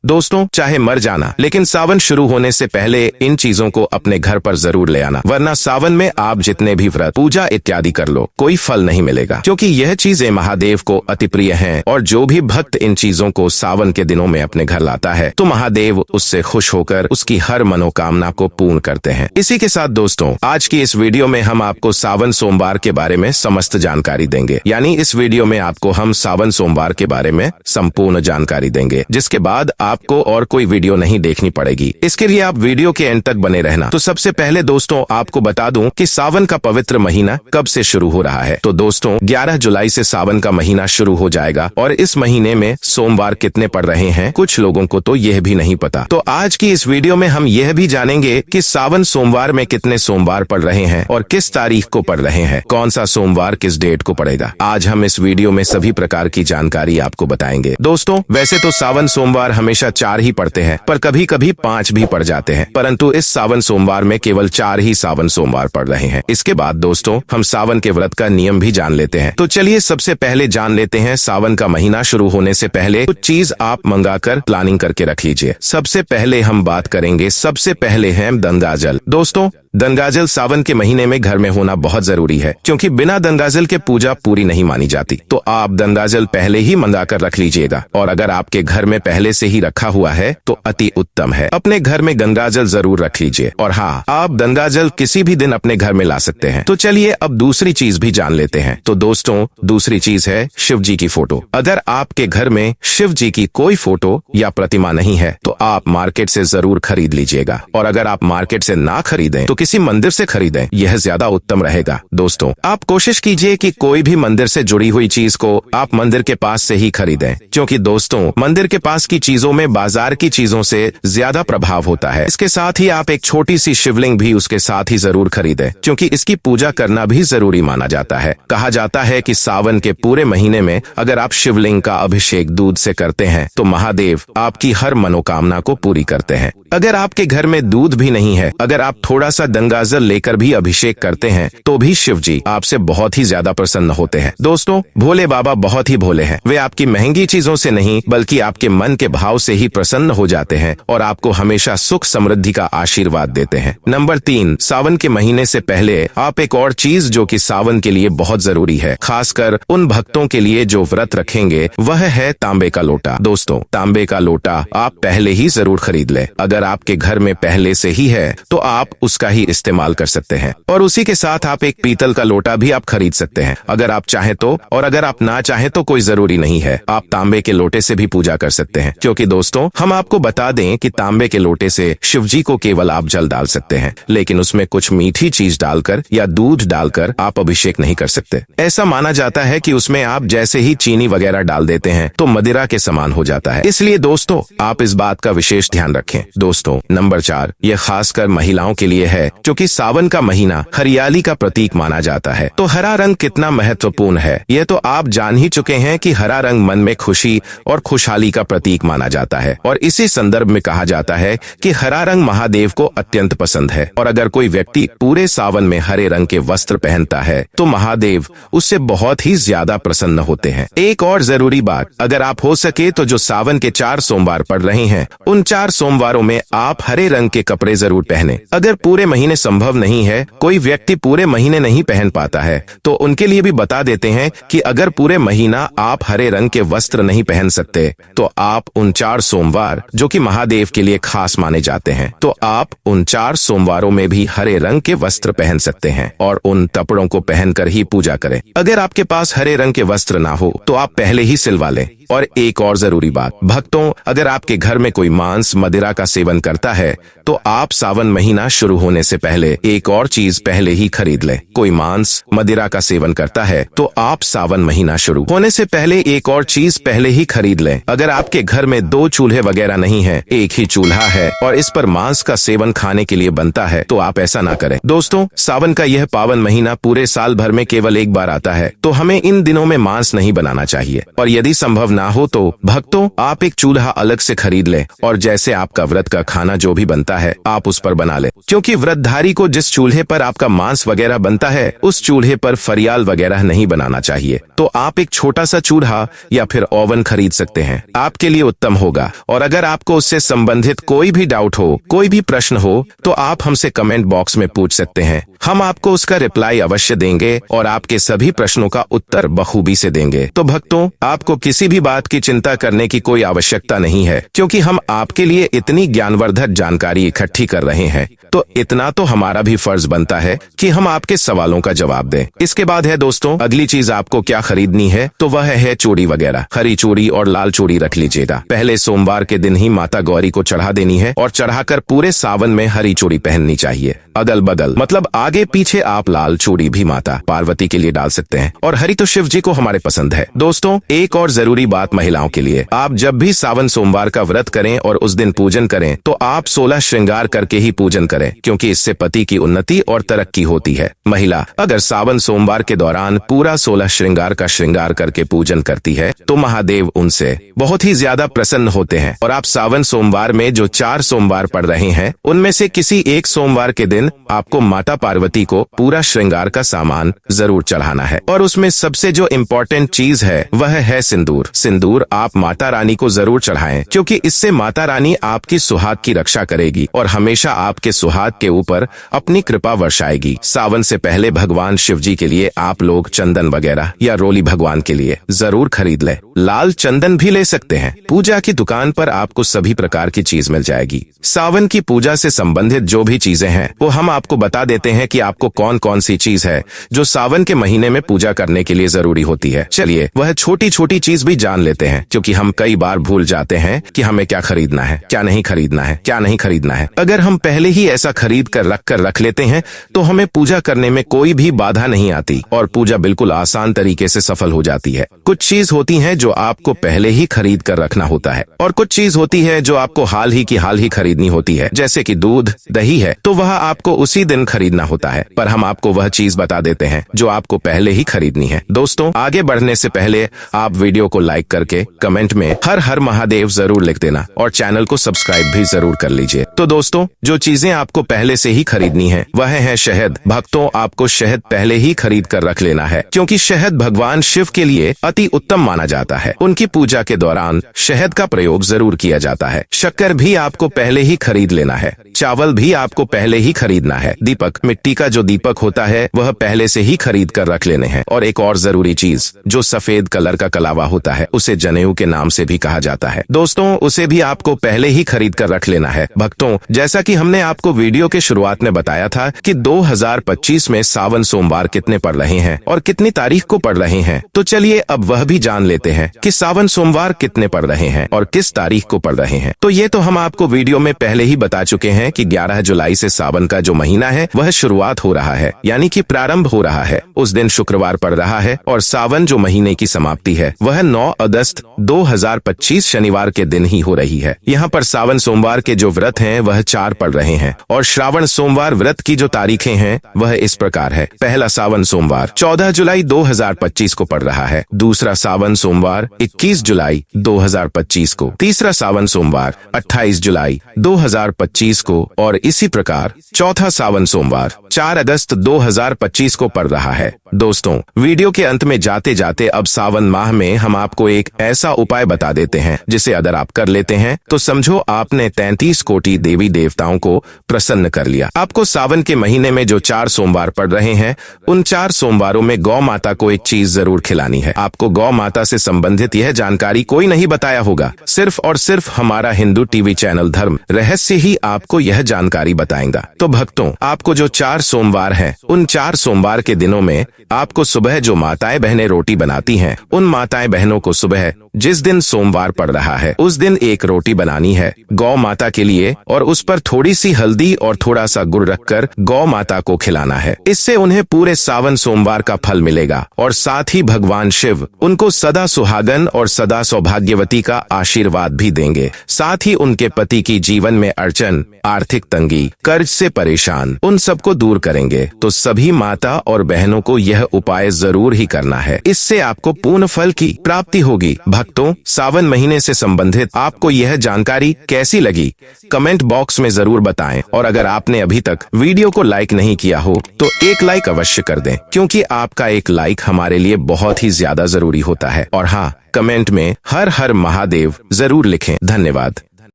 दोस्तों, चाहे मर जाना, लेकिन सावन शुरू होने से पहले इन चीजों को अपने घर पर जरूर ले आना, वरना सावन में आप जितने भी व्रत पूजा इत्यादि कर लो, कोई फल नहीं मिलेगा, क्योंकि यह चीजें महादेव को अति प्रिय हैं और जो भी भक्त इन चीजों को सावन के दिनों में अपने घर लाता है तो महादेव उससे खुश होकर उसकी हर मनोकामना को पूर्ण करते हैं। इसी के साथ दोस्तों, आज की इस वीडियो में हम आपको सावन सोमवार के बारे में समस्त जानकारी देंगे, यानी इस वीडियो में आपको हम सावन सोमवार के बारे में संपूर्ण जानकारी देंगे, जिसके बाद आपको और कोई वीडियो नहीं देखनी पड़ेगी। इसके लिए आप वीडियो के एंड तक बने रहना। तो सबसे पहले दोस्तों आपको बता दूं कि सावन का पवित्र महीना कब से शुरू हो रहा है। तो दोस्तों 11 जुलाई से सावन का महीना शुरू हो जाएगा और इस महीने में सोमवार कितने पड़ रहे हैं कुछ लोगों को तो यह भी नहीं पता। तो आज की इस वीडियो में हम यह भी जानेंगे कि सावन सोमवार में कितने सोमवार पड़ रहे हैं और किस तारीख को पड़ रहे हैं, कौन सा सोमवार किस डेट को पड़ेगा। आज हम इस वीडियो में सभी प्रकार की जानकारी आपको बताएंगे। दोस्तों वैसे तो सावन सोमवार हमेशा 4 ही पड़ते हैं, पर कभी कभी 5 भी पड़ जाते हैं, परंतु इस सावन सोमवार में केवल 4 ही सावन सोमवार पड़ रहे हैं। इसके बाद दोस्तों हम सावन के व्रत का नियम भी जान लेते हैं। तो चलिए सबसे पहले जान लेते हैं सावन का महीना शुरू होने से पहले कुछ चीज आप मंगाकर प्लानिंग करके रख लीजिए। सबसे पहले हम बात करेंगे, सबसे पहले है गंगाजल। दोस्तों गंगाजल सावन के महीने में घर में होना बहुत जरूरी है, क्योंकि बिना गंगाजल के पूजा पूरी नहीं मानी जाती। तो आप गंगाजल पहले ही मंगा कर रख लीजिएगा, और अगर आपके घर में पहले से ही रखा हुआ है तो अति उत्तम है। अपने घर में गंगाजल जरूर रख लीजिए, और हाँ, आप गंगाजल किसी भी दिन अपने घर में ला सकते हैं। तो चलिए अब दूसरी चीज भी जान लेते हैं। तो दोस्तों दूसरी चीज है शिव जी की फोटो। अगर आपके घर में शिव जी की कोई फोटो या प्रतिमा नहीं है तो आप मार्केट से जरूर खरीद लीजिएगा, और अगर आप मार्केट से ना खरीदें तो किसी मंदिर से खरीदें, यह ज्यादा उत्तम रहेगा। दोस्तों आप कोशिश कीजिए कि कोई भी मंदिर से जुड़ी हुई चीज को आप मंदिर के पास से ही खरीदें, क्योंकि दोस्तों मंदिर के पास की चीजों में बाजार की चीजों से ज्यादा प्रभाव होता है। इसके साथ ही आप एक छोटी सी शिवलिंग भी उसके साथ ही जरूर खरीदें, क्योंकि इसकी पूजा करना भी जरूरी माना जाता है। कहा जाता है कि सावन के पूरे महीने में अगर आप शिवलिंग का अभिषेक दूध से करते हैं तो महादेव आपकी हर मनोकामना को पूरी करते हैं। अगर आपके घर में दूध भी नहीं है, अगर आप थोड़ा सा गंगाजल लेकर भी अभिषेक करते हैं तो भी शिव जी आपसे बहुत ही ज्यादा प्रसन्न होते हैं। दोस्तों भोले बाबा बहुत ही भोले हैं, वे आपकी महंगी चीजों से नहीं बल्कि आपके मन के भाव से ही प्रसन्न हो जाते हैं और आपको हमेशा सुख समृद्धि का आशीर्वाद देते हैं। नंबर 3, सावन के महीने से पहले आप एक और चीज जो कि सावन के लिए बहुत जरूरी है, खासकर उन भक्तों के लिए जो व्रत रखेंगे, वह है तांबे का लोटा। दोस्तों तांबे का लोटा आप पहले ही जरूर खरीद लें। अगर आपके घर में पहले से ही है तो आप उसका ही इस्तेमाल कर सकते हैं, और उसी के साथ आप एक पीतल का लोटा भी आप खरीद सकते हैं अगर आप चाहें तो, और अगर आप ना चाहें तो कोई जरूरी नहीं है, आप तांबे के लोटे से भी पूजा कर सकते हैं। क्योंकि दोस्तों हम आपको बता दें कि तांबे के लोटे से शिव जी को केवल आप जल डाल सकते हैं, लेकिन उसमें कुछ मीठी चीज डालकर या दूध डालकर आप अभिषेक नहीं कर सकते। ऐसा माना जाता है कि उसमें आप जैसे ही चीनी वगैरह डाल देते हैं तो मदिरा के समान हो जाता है। इसलिए दोस्तों आप इस बात का विशेष ध्यान रखें। दोस्तों नंबर 4, यह खासकर महिलाओं के लिए है, क्योंकि सावन का महीना हरियाली का प्रतीक माना जाता है। तो हरा रंग कितना महत्वपूर्ण है यह तो आप जान ही चुके हैं कि हरा रंग मन में खुशी और खुशहाली का प्रतीक माना जाता है, और इसी संदर्भ में कहा जाता है कि हरा रंग महादेव को अत्यंत पसंद है, और अगर कोई व्यक्ति पूरे सावन में हरे रंग के वस्त्र पहनता है तो महादेव उससे बहुत ही ज्यादा प्रसन्न होते हैं। एक और जरूरी बात, अगर आप हो सके तो जो सावन के 4 सोमवार पड़ रहे हैं उन 4 सोमवारों में आप हरे रंग के कपड़े जरूर पहने। अगर पूरे महीने संभव नहीं है, कोई व्यक्ति पूरे महीने नहीं पहन पाता है, तो उनके लिए भी बता देते हैं कि अगर पूरे महीना आप हरे रंग के वस्त्र नहीं पहन सकते तो आप उन 4 सोमवार जो कि महादेव के लिए खास माने जाते हैं, तो आप उन 4 सोमवारों में भी हरे रंग के वस्त्र पहन सकते हैं और उन कपड़ों को पहनकर ही पूजा करें। अगर आपके पास हरे रंग के वस्त्र ना हो तो आप पहले ही सिलवा लें। और एक और जरूरी बात, भक्तों अगर आपके घर में कोई मांस मदिरा का सेवन करता है तो आप सावन महीना शुरू होने से पहले एक और चीज पहले ही खरीद लें। कोई मांस मदिरा का सेवन करता है तो आप सावन महीना शुरू होने से पहले एक और चीज पहले ही खरीद लें। अगर आपके घर में 2 चूल्हे वगैरह नहीं है, एक ही चूल्हा है और इस पर मांस का सेवन खाने के लिए बनता है तो आप ऐसा ना करें। दोस्तों सावन का यह पावन महीना पूरे साल भर में केवल एक बार आता है, तो हमें इन दिनों में मांस नहीं बनाना चाहिए, और यदि संभव ना हो तो भक्तों आप एक चूल्हा अलग से खरीद लें और जैसे आपका व्रत का खाना जो भी बनता है आप उस पर बना लें, क्योंकि व्रतधारी को जिस चूल्हे पर आपका मांस वगैरह बनता है उस चूल्हे पर फरियाल वगैरह नहीं बनाना चाहिए। तो आप एक छोटा सा चूल्हा या फिर ओवन खरीद सकते हैं, आपके लिए उत्तम होगा। और अगर आपको उससे संबंधित कोई भी डाउट हो, कोई भी प्रश्न हो तो आप हमसे कमेंट बॉक्स में पूछ सकते हैं, हम आपको उसका रिप्लाई अवश्य देंगे और आपके सभी प्रश्नों का उत्तर बखूबी से देंगे। तो भक्तों आपको किसी भी बात की चिंता करने की कोई आवश्यकता नहीं है, क्योंकि हम आपके लिए इतनी ज्ञानवर्धक जानकारी इकट्ठी कर रहे हैं, तो इतना तो हमारा भी फर्ज बनता है कि हम आपके सवालों का जवाब दें। इसके बाद है दोस्तों अगली चीज आपको क्या खरीदनी है, तो वह है चूड़ी वगैरह। हरी चूड़ी और लाल चूड़ी रख लीजिएगा। पहले सोमवार के दिन ही माता गौरी को चढ़ा देनी है और चढ़ाकर पूरे सावन में हरी चूड़ी पहननी चाहिए। अगल बगल मतलब आगे पीछे आप लाल चूड़ी भी माता पार्वती के लिए डाल सकते हैं और हरी तो शिव जी को हमारे पसंद है। दोस्तों एक और जरूरी बात महिलाओं के लिए, आप जब भी सावन सोमवार का व्रत करें और उस दिन पूजन करें तो आप 16 श्रृंगार करके ही पूजन करें, क्योंकि इससे पति की उन्नति और तरक्की होती है। महिला अगर सावन सोमवार के दौरान पूरा 16 श्रृंगार का श्रृंगार करके पूजन करती है तो महादेव उनसे बहुत ही ज्यादा प्रसन्न होते हैं। और आप सावन सोमवार में जो 4 सोमवार पड़ रहे हैं उनमें से किसी एक सोमवार के दिन आपको माता पार्वती को पूरा श्रृंगार का सामान जरूर चढ़ाना है। और उसमें सबसे जो इम्पोर्टेंट चीज है वह है सिंदूर। सिंदूर आप माता रानी को जरूर चढ़ाएं, क्योंकि इससे माता रानी आपकी सुहाग की रक्षा करेगी और हमेशा आपके सुहाग के ऊपर अपनी कृपा वर्षाएगी। सावन से पहले भगवान शिव जी के लिए आप लोग चंदन वगैरह या रोली भगवान के लिए जरूर खरीद लें। लाल चंदन भी ले सकते हैं। पूजा की दुकान पर आपको सभी प्रकार की चीज मिल जाएगी। सावन की पूजा से संबंधित जो भी चीजें हैं वो हम आपको बता देते हैं कि आपको कौन कौन सी चीज है जो सावन के महीने में पूजा करने के लिए जरूरी होती है। चलिए वह छोटी छोटी चीज भी जान लेते हैं, क्योंकि हम कई बार भूल जाते हैं कि हमें क्या खरीदना है, क्या नहीं खरीदना है, क्या नहीं खरीदना है। अगर हम पहले ही ऐसा खरीद कर रख लेते हैं तो हमें पूजा करने में कोई भी बाधा नहीं आती और पूजा बिल्कुल आसान तरीके से सफल हो जाती है। कुछ चीज होती है जो आपको पहले ही खरीद कर रखना होता है और कुछ चीज होती है जो आपको हाल ही खरीदनी होती है, जैसे कि दूध दही है तो वह आपको उसी दिन खरीदना होता है, पर हम आपको वह चीज बता देते हैं जो आपको पहले ही खरीदनी है। दोस्तों आगे बढ़ने से पहले आप वीडियो को लाइक करके कमेंट में हर हर महादेव जरूर लिख देना और चैनल को सब्सक्राइब भी जरूर कर लीजिए। तो दोस्तों जो चीजें आपको पहले से ही खरीदनी है वह है शहद। भक्तों आपको शहद पहले ही खरीद कर रख लेना है, क्योंकि शहद भगवान शिव के लिए अति उत्तम माना जाता है। उनकी पूजा के दौरान शहद का प्रयोग जरूर किया जाता है। शक्कर भी आपको पहले ही खरीद लेना है। चावल भी आपको पहले ही खरीदना है। दीपक मिट्टी का जो दीपक होता है वह पहले से ही खरीद कर रख लेने हैं। और एक और जरूरी चीज जो सफेद कलर का कलावा होता है उसे जनेऊ के नाम से भी कहा जाता है। दोस्तों उसे भी आपको पहले ही खरीद कर रख लेना है। भक्तों जैसा कि हमने आपको वीडियो के शुरुआत में बताया था कि 2025 में सावन सोमवार कितने पड़ रहे हैं और कितनी तारीख को पड़ रहे हैं, तो चलिए अब वह भी जान लेते हैं कि सावन सोमवार कितने पड़ रहे हैं और किस तारीख को पड़ रहे हैं। तो ये तो हम आपको वीडियो में पहले ही बता चुके हैं कि 11 जुलाई से सावन का जो महीना है वह शुरुआत हो रहा है, यानी कि प्रारंभ हो रहा है। उस दिन शुक्रवार पड़ रहा है और सावन जो महीने की समाप्ति है वह 9 अगस्त 2025 शनिवार के दिन ही हो रही है। यहाँ पर सावन सोमवार के जो व्रत हैं वह 4 पड़ रहे हैं और श्रावण सोमवार व्रत की जो तारीखें हैं वह इस प्रकार है। पहला सावन सोमवार 14 जुलाई 2025 को पड़ रहा है। दूसरा सावन सोमवार 21 जुलाई 2025 को। तीसरा सावन सोमवार 28 जुलाई 2025 को और इसी प्रकार चौथा सावन सोमवार 4 अगस्त 2025 को पड़ रहा है। दोस्तों वीडियो के अंत में जाते जाते अब सावन माह में हम आपको एक ऐसा उपाय बता देते हैं जिसे अगर आप कर लेते हैं तो समझो आपने 33 कोटि देवी देवताओं को प्रसन्न कर लिया। आपको सावन के महीने में जो 4 सोमवार पड़ रहे हैं उन 4 सोमवारों में गौ माता को एक चीज जरूर खिलानी है। आपको गौ माता से संबंधित यह जानकारी कोई नहीं बताया होगा, सिर्फ और सिर्फ हमारा हिंदू टीवी चैनल धर्म रहस्य ही आपको यह जानकारी बताएगा। तो भक्तों आपको जो 4 सोमवार हैं उन 4 सोमवार के दिनों में आपको सुबह जो माताएं बहनें रोटी बनाती हैं उन माताएं बहनों को सुबह जिस दिन सोमवार पड़ रहा है उस दिन एक रोटी बनानी है गौ माता के लिए और उस पर थोड़ी सी हल्दी और थोड़ा सा गुड़ रखकर गौ माता को खिलाना है। इससे उन्हें पूरे सावन सोमवार का फल मिलेगा और साथ ही भगवान शिव उनको सदा सुहागन और सदा सौभाग्यवती का आशीर्वाद भी देंगे। साथ ही उनके पति की जीवन में अड़चन, आर्थिक तंगी, कर्ज से परेशान उन सबको दूर करेंगे। तो सभी माता और बहनों को यह उपाय जरूर ही करना है, इससे आपको पूर्ण फल की प्राप्ति होगी। भक्तों, सावन महीने से संबंधित आपको यह जानकारी कैसी लगी, कमेंट बॉक्स में जरूर बताएं। और अगर आपने अभी तक वीडियो को लाइक नहीं किया हो तो एक लाइक अवश्य कर दें, क्योंकि आपका एक लाइक हमारे लिए बहुत ही ज्यादा जरूरी होता है। और हाँ, कमेंट में हर हर महादेव जरूर लिखें। धन्यवाद।